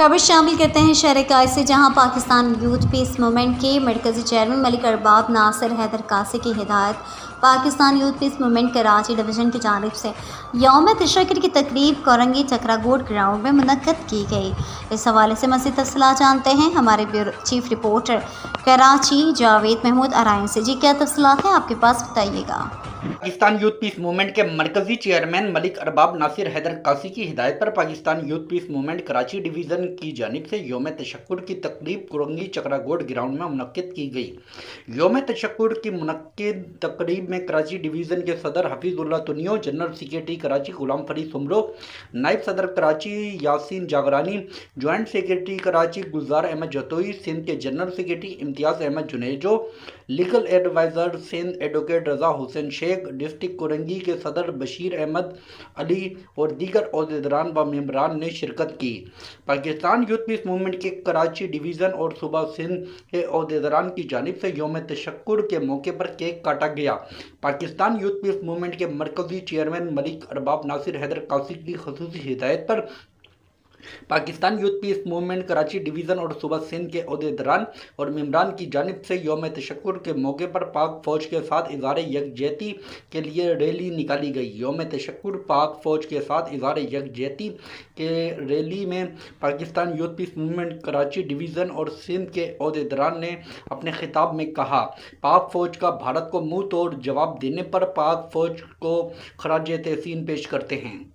खबर शामिल करते हैं शहर कायद से, जहां पाकिस्तान यूथ पीस मूवमेंट के मरकज़ी चेयरमैन मलिक अरबाब नासिर हैदर कासी की हिदायत Pakistan youth piece movement Karachi division की जानिब से यौम तशक्कुर की तकरीब कोरंगी चक्रागोड ग्राउंड में मुनक्कद की गई। इस हवाले से मज़ीद तफसीलात जानते हैं हमारे bureau chief reporter Karachi Javed Mahmood Arain से। जी क्या तफसीलात हैं आपके पास, बताइएगा। पाकिस्तान यूथ पीस मूवमेंट के मरकजी चेयरमैन मलिक अरबाब नासिर हैदर कासी की हिदायत पर Pakistan youth piece movement Karachi division की जानिब से यौम तशक्कुर की तकरीब कोरंगी चक्रागोड ग्राउंड में मुनक्किद की गई। यौम तशक्कुर की मुनक्किद तकरीब में कराची डिवीज़न के सदर हफीजुल्लाह तुनियो, जनरल सेक्रेटरी कराची गुलाम फरीद सुमरो, नायब सदर कराची यासीन जागरानी, ज्वाइंट सेक्रेटरी कराची गुलजार अहमद जतोई, सिंध के general secretary Imtiaz Ahmed Junejo, legal adviser Sindh advocate Raza Hussain Shaikh, district Korangi के सदर बशीर अहमद अली और दीगर अहदेदारान व मेंबरान ने शिरकत की। पाकिस्तान यूथ पीस मूवमेंट के कराची डिवीज़न और सूबा सिंध के अहदेदारान की जानिब से यौम तशक्कुर के मौके पर केक काटा गया। पाकिस्तान यूथ पीस मूवमेंट के मरकजी चेयरमैन मलिक अरबाब नासिर हैदर कासी की ख़ुसूसी हिदायत पर Pakistan youth piece movement Karachi division और सूबा सिंध के अहदेदारान और मेंबरान की जानिब से यौम तशक्कुर के मौके पर पाक फ़ौज के साथ इज़हार यकजहती के लिए रैली निकाली गई। यौम तशक्कुर पाक फ़ौज के साथ इज़हार यकजहती के रैली में Pakistan youth piece movement Karachi division और सिंध के अहदेदारान ने अपने खिताब में कहा, पाक फ़ौज का भारत को मुँह तोड़ जवाब देने पर पाक फ़ौज को खराज तहसीन पेश करते हैं।